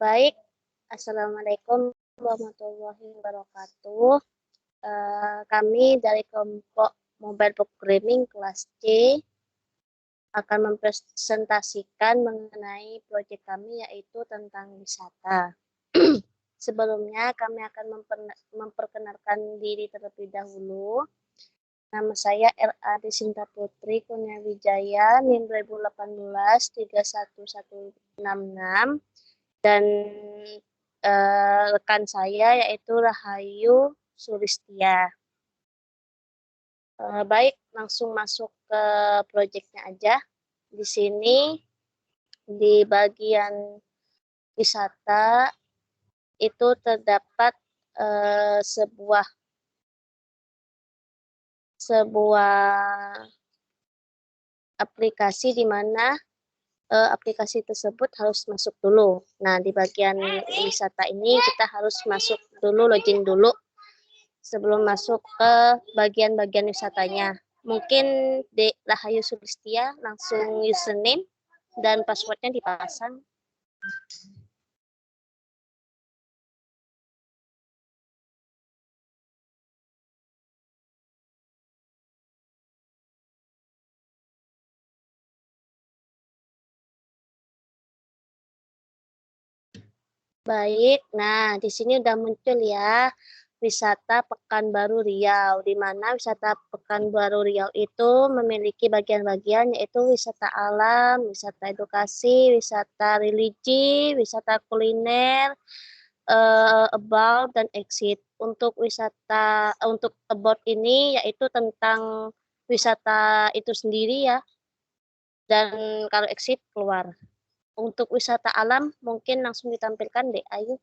Baik, Assalamualaikum warahmatullahi wabarakatuh. Kami dari kelompok Mobile Programming kelas C akan mempresentasikan mengenai proyek kami yaitu tentang wisata. Sebelumnya kami akan memperkenalkan diri terlebih dahulu. Nama saya R.A. Desinta Putri Kurniawijaya, NIM 2018 31166, dan rekan saya yaitu Rahayu Sulistia. Baik, langsung masuk ke proyeknya aja. Di sini di bagian wisata itu terdapat sebuah aplikasi di mana aplikasi tersebut harus masuk dulu. Nah, di bagian wisata ini kita harus masuk dulu, login dulu sebelum masuk ke bagian-bagian wisatanya. Mungkin Rahayu Sulistia langsung username dan passwordnya dipasang. Baik, nah di sini udah muncul ya wisata Pekanbaru Riau, di mana wisata Pekanbaru Riau itu memiliki bagian-bagian yaitu wisata alam, wisata edukasi, wisata religi, wisata kuliner, about dan exit. Untuk about ini yaitu tentang wisata itu sendiri ya, dan kalau exit keluar. Untuk wisata alam mungkin langsung ditampilkan deh, ayo.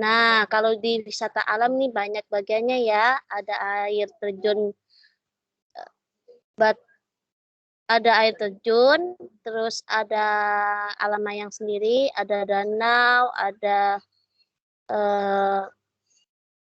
Nah, kalau di wisata alam nih banyak bagiannya ya. Ada air terjun, ada air terjun, terus ada alam mayang sendiri, ada danau, ada eh,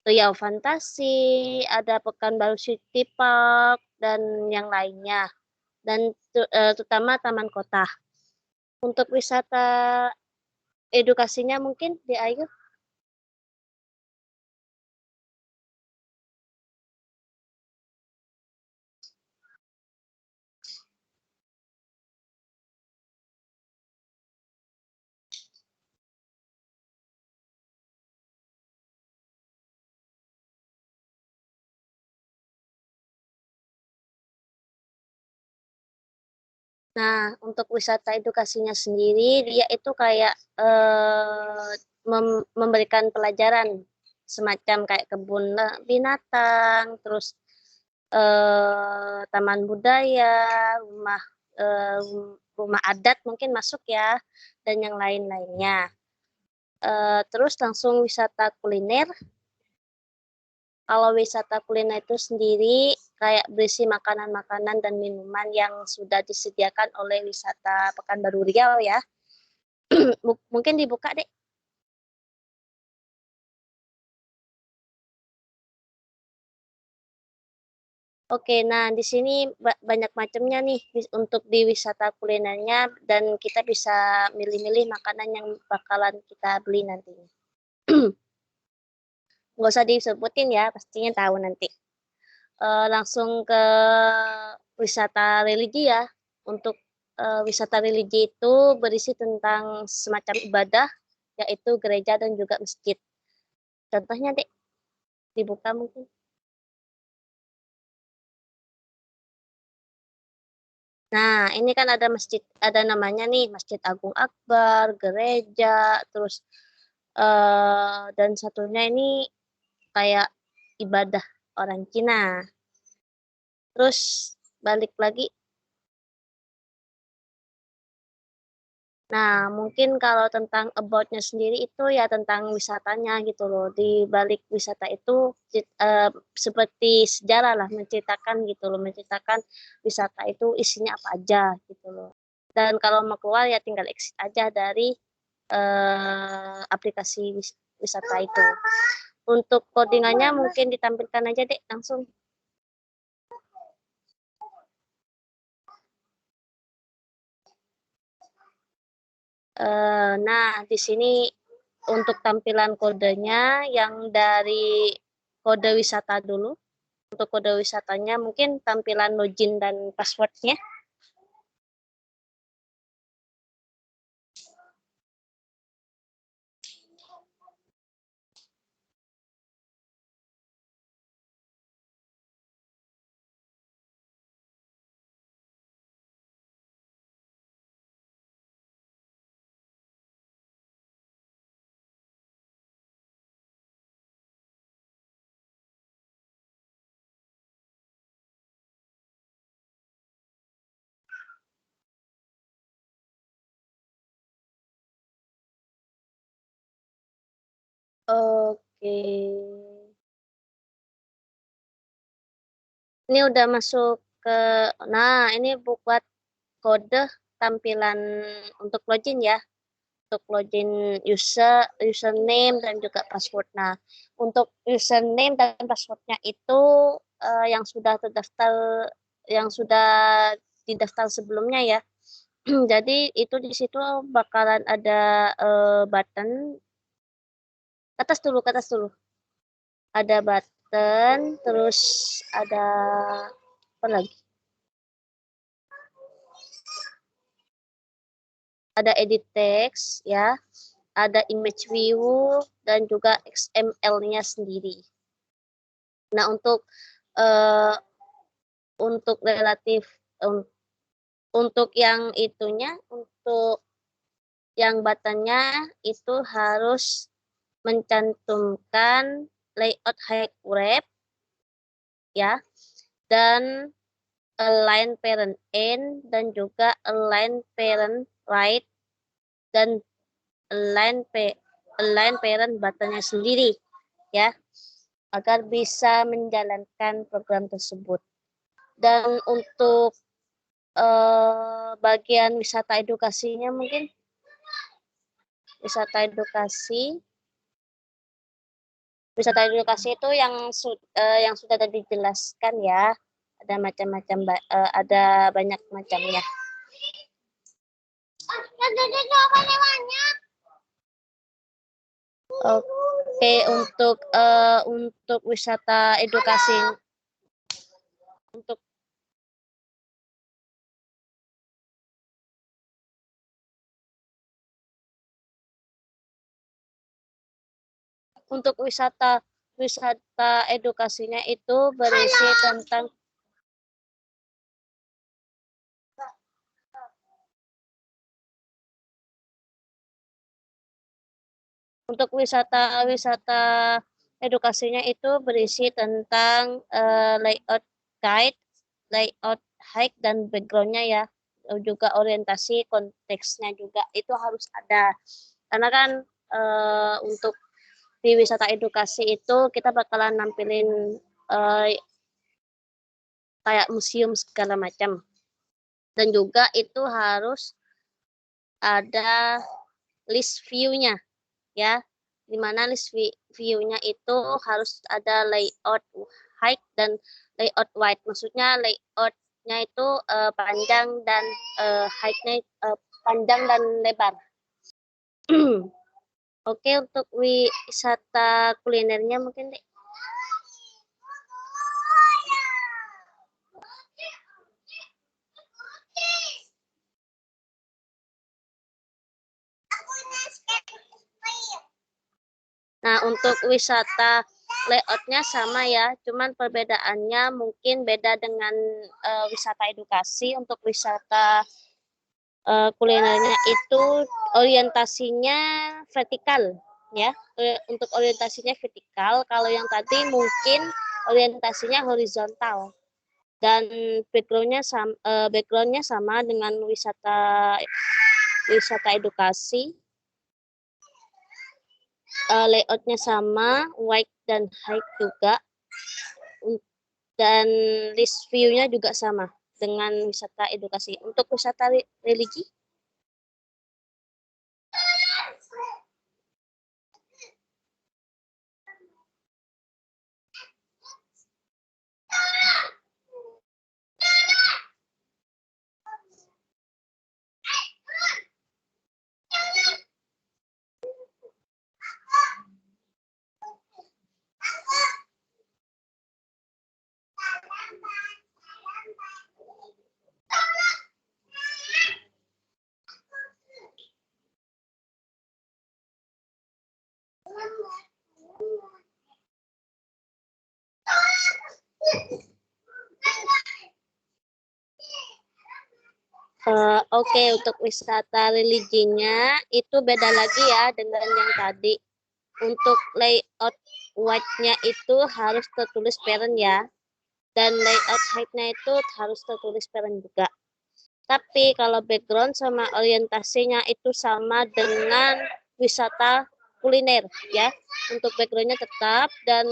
Riau Fantasi, ada Pekanbaru City Park, dan yang lainnya. Dan terutama Taman Kota. Untuk wisata edukasinya mungkin di Ayu. Nah, untuk wisata edukasinya sendiri, dia itu kayak memberikan pelajaran semacam kayak kebun binatang, terus taman budaya, rumah eh, rumah adat mungkin masuk ya, dan yang lain-lainnya. Terus langsung wisata kuliner. Kalau wisata kuliner itu sendiri kayak berisi makanan-makanan dan minuman yang sudah disediakan oleh wisata Pekanbaru Riau ya. Mungkin dibuka deh. Oke, nah di sini banyak macamnya nih untuk di wisata kulinernya, dan kita bisa milih-milih makanan yang bakalan kita beli nantinya. Nggak usah disebutin ya, pastinya tahu nanti. Langsung ke wisata religi ya. Untuk wisata religi itu berisi tentang semacam ibadah, yaitu gereja dan juga masjid. Contohnya deh, dibuka mungkin. Nah, ini kan ada masjid, ada namanya nih, Masjid Agung Akbar, gereja, terus dan satunya ini kayak ibadah orang Cina. Terus balik lagi. Nah, mungkin kalau tentang about-nya sendiri itu ya tentang wisatanya gitu loh. Di balik wisata itu seperti sejarah lah, menceritakan gitu loh, menceritakan wisata itu isinya apa aja gitu loh. Dan kalau mau keluar ya tinggal exit aja dari aplikasi wisata itu. Untuk codingannya mungkin ditampilkan aja deh langsung. Nah, di sini untuk tampilan kodenya yang dari kode wisata dulu. Untuk kode wisatanya mungkin tampilan login dan passwordnya. Oke. Ini udah masuk ke, nah ini buat kode tampilan untuk login ya. Untuk login username dan juga password. Nah, untuk username dan passwordnya itu yang sudah terdaftar, yang sudah didaftar sebelumnya ya. Jadi itu di situ bakalan ada button ke atas dulu. Ada button, terus ada apa lagi? Ada edit text ya, ada image view dan juga XML-nya sendiri. Nah, uh, untuk relatif untuk yang itunya, untuk yang buttonnya itu harus mencantumkan layout height wrap ya, dan align parent end dan juga align parent right dan align parent buttonnya sendiri ya, agar bisa menjalankan program tersebut. Dan untuk bagian wisata edukasinya mungkin wisata edukasi itu yang sudah tadi dijelaskan ya, ada macam-macam, ada banyak macamnya. Oke, untuk wisata edukasi, untuk wisata edukasinya itu berisi tentang untuk wisata edukasinya itu berisi tentang layout guide, layout hike dan backgroundnya ya, juga orientasi konteksnya juga itu harus ada, karena kan untuk di wisata edukasi itu kita bakalan nampilin kayak museum segala macam, dan juga itu harus ada list view-nya ya, dimana list view-nya itu harus ada layout height dan layout wide, maksudnya layout-nya itu panjang dan height-nya panjang dan lebar. Oke, untuk wisata kulinernya mungkin deh. Nah, untuk wisata layoutnya sama ya, cuman perbedaannya mungkin beda dengan wisata edukasi. Untuk wisata kulinernya itu orientasinya vertikal ya, untuk orientasinya vertikal. Kalau yang tadi mungkin orientasinya horizontal, dan backgroundnya sama dengan wisata edukasi. Layoutnya sama, wide dan height juga, dan list view-nya juga sama dengan wisata edukasi. Untuk wisata religi, Oke, untuk wisata religinya itu beda lagi ya dengan yang tadi. Untuk layout white-nya itu harus tertulis parent ya. Dan layout height-nya itu harus tertulis parent juga. Tapi kalau background sama orientasinya itu sama dengan wisata kuliner ya. Untuk backgroundnya tetap dan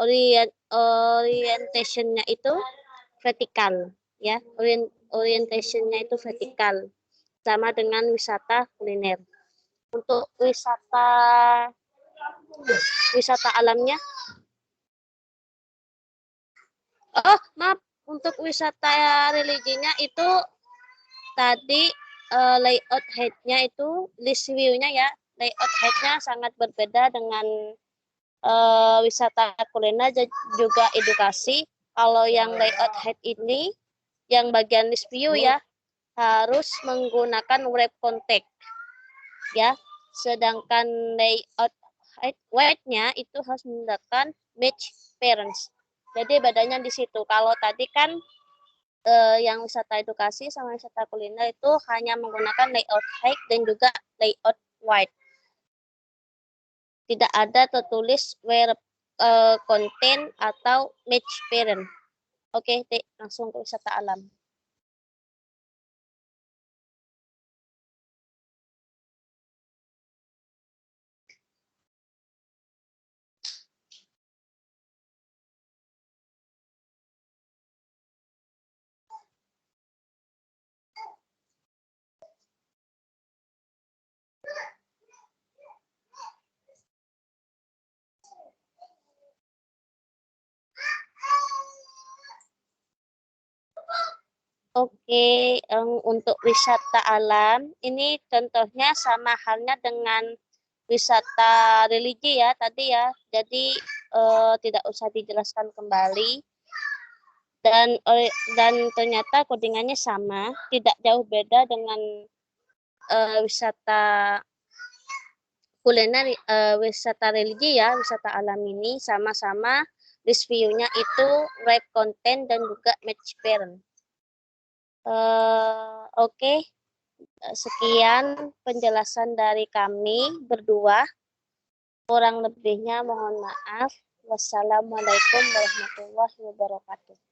orientationnya itu vertikal ya. Orientationnya itu vertikal sama dengan wisata kuliner. Untuk wisata alamnya, oh maaf, untuk wisata religinya itu tadi layout head-nya itu list view-nya ya, layout head-nya sangat berbeda dengan wisata kuliner dan juga edukasi. Kalau yang layout head ini, yang bagian list view ya, harus menggunakan wrap contact ya. Sedangkan layout weight-nya itu harus menggunakan match parents. Jadi bedanya di situ. Kalau tadi kan yang wisata edukasi sama wisata kuliner itu hanya menggunakan layout height dan juga layout wide. Tidak ada tertulis where content atau match parent. Oke, langsung ke wisata alam. Oke, untuk wisata alam, ini contohnya sama halnya dengan wisata religi ya tadi ya. Jadi tidak usah dijelaskan kembali. Dan ternyata codingannya sama, tidak jauh beda dengan wisata kuliner, wisata religi ya, wisata alam ini sama-sama list view-nya itu wrap content dan juga match parent. Oke, sekian penjelasan dari kami berdua. Kurang lebihnya mohon maaf. Wassalamualaikum warahmatullahi wabarakatuh.